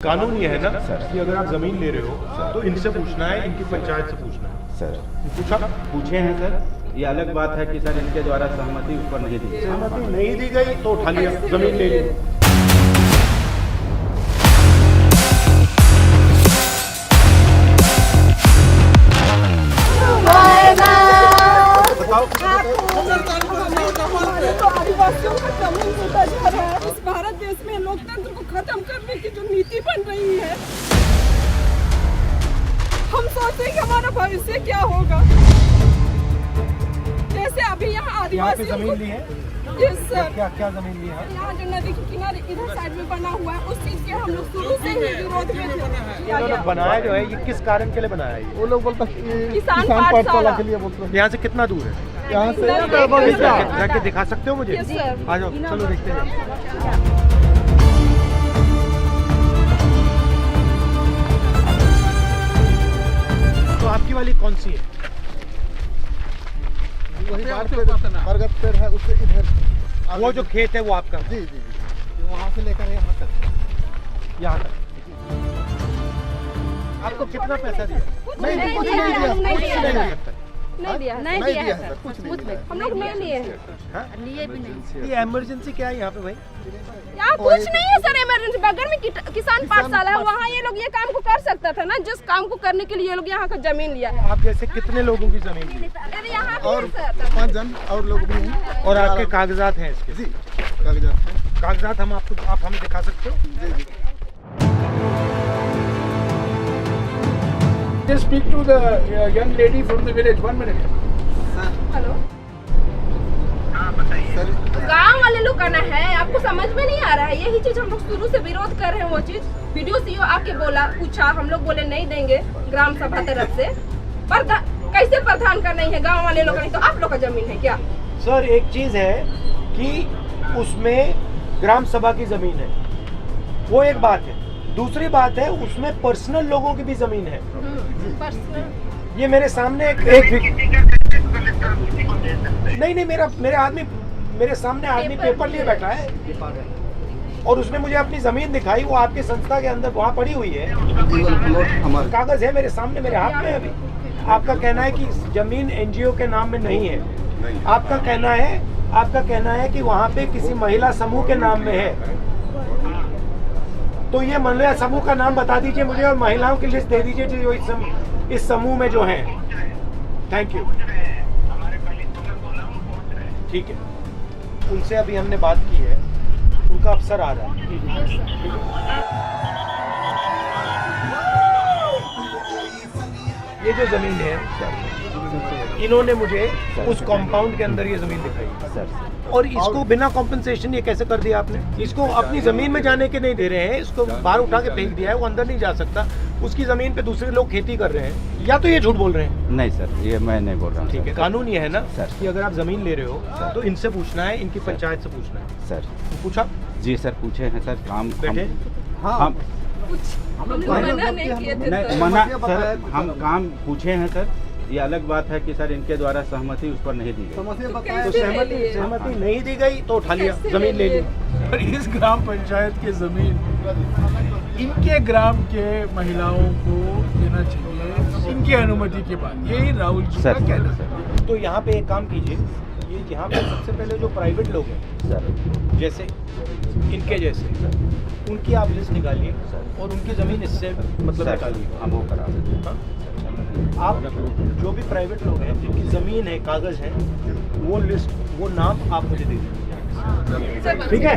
कानून ये है ना कि अगर आप जमीन ले रहे हो तो इनसे पूछना है, इनकी पंचायत से पूछना है। सर पूछा? पूछे हैं सर, ये अलग बात है कि सर इनके द्वारा सहमति उस पर नहीं दी। सहमति नहीं दी गई तो उठा लिया, जमीन ले ली। तो आदिवासियों का जमीन होता जा रहा है। इस भारत देश में लोकतंत्र को खत्म करने की जो नीति बन रही है, हम सोचते हैं कि हमारा भविष्य क्या होगा। जैसे अभी यहाँ आदिवासी जमीन ली है, यस सर, क्या जमीन ली है? यहाँ जो नदी के किनारे इधर साइड में बना हुआ है, उस चीज के हम लोग शुरू से ही विरोध में थे। इन्होंने बनाया जो है, ये किस कारण के लिए बनाया है? वो लोग बोलते हैं किसान पाठशाला के लिए बोलते हैं। यहाँ से कितना दूर है? यहाँ से जाके दिखा सकते हो मुझे? Yes sir. आ जाओ, चलो देखते हैं। तो आपकी वाली कौन सी है? वही बरगद पेड़ है, उससे इधर वो जो खेत है वो आपका? जी जी जी, वहाँ से लेकर यहाँ तक। यहाँ तक। आपको कितना पैसा दिया? नहीं कुछ नहीं दिया, कुछ नहीं दिया। नहीं दिया नहीं दिया है सर, कुछ नहीं दिया। हम लोग नहीं लिए हैं। लिए भी नहीं। ये इमरजेंसी क्या है यहाँ पे भाई? यहाँ कुछ नहीं है सर, इमरजेंसी बगल में किसान पाठशाला है, वहाँ ये लोग ये काम को कर सकता था ना, जिस काम को करने के लिए ये लोग यहाँ का जमीन लिया है। आप जैसे कितने लोगों की जमीन ली? अरे यहाँ भी और है सर। 5 जन और लोग भी हैं। और आपके कागजात हैं इसके? जी कागजात हैं। कागजात आप हमें दिखा सकते हो? जी जी। Just speak to the young lady from the village. 1 minute. Hello, sir गांव वाले लोग का ना है, आपको समझ में नहीं आ रहा है। यही चीज हम लोग शुरू से विरोध कर रहे हैं। वो चीज वीडियो सीओ आके बोला, पूछा, हम लोग बोले नहीं देंगे ग्राम सभा तरफ से। पर कैसे प्रधान का नहीं है, गांव वाले लोग का नहीं, तो आप लोग का जमीन है क्या? सर एक चीज है कि उसमें ग्राम सभा की जमीन है, वो एक बात है। दूसरी बात है उसमें पर्सनल लोगों की भी जमीन है। ये मेरे सामने एक नहीं मेरे आदमी मेरे सामने आदमी पेपर लिए बैठा है और उसने मुझे अपनी जमीन दिखाई, वो आपके संस्था के अंदर वहाँ पड़ी हुई है, कागज है मेरे सामने, मेरे हाथ में अभी। आपका कहना है कि जमीन एनजीओ के नाम में नहीं है। आपका कहना है कि वहाँ पे किसी महिला समूह के नाम में है। तो ये महिला समूह का नाम बता दीजिए मुझे और महिलाओं की लिस्ट दे दीजिए जो इस समूह में जो हैं। Thank you. ठीक है, उनसे अभी हमने बात की है, उनका अफसर आ रहा है। ये जो जमीन है, इन्होंने मुझे उस कॉम्पाउंड के अंदर ये जमीन दिखाई सर और इसको बिना कॉम्पेंसेशन ये कैसे कर दिया आपने? इसको अपनी जमीन में जाने के नहीं दे रहे हैं, इसको बाहर उठा के फेंक दिया है, वो अंदर नहीं जा सकता। उसकी जमीन पे दूसरे लोग खेती कर रहे हैं, या तो ये झूठ बोल रहे हैं? नहीं सर, ये मैं नहीं बोल रहा हूँ। ठीक है, कानून ये है ना सर कि अगर आप जमीन ले रहे हो तो इनसे पूछना है, इनकी पंचायत से पूछना है। सर पूछा? जी सर पूछे हैं सर। काम बैठे? हम हम लोग मना नहीं किए थे नहीं सर। मना सर, हम काम पूछे हैं सर। ये अलग बात है कि सर इनके द्वारा सहमति उस पर नहीं दी गई। समस्या तो बताया। सहमति नहीं दी गई तो उठा लिया, जमीन ले ली। और इस ग्राम पंचायत की जमीन इनके ग्राम के महिलाओं को देना चाहिए इनकी अनुमति के बाद। यही राहुल जी का सर कहना है। तो यहाँ पे एक काम कीजिए, ये यहाँ पे सबसे पहले जो प्राइवेट लोग हैं सर जैसे इनके जैसे, उनकी आप लिस्ट निकालिए और उनकी ज़मीन इससे मतलब निकालिए। हम वो करा देते हैं। हाँ? आप जो भी प्राइवेट लोग हैं जिनकी ज़मीन है, कागज़ है, वो लिस्ट, वो नाम आप मुझे दे दीजिए। ठीक है?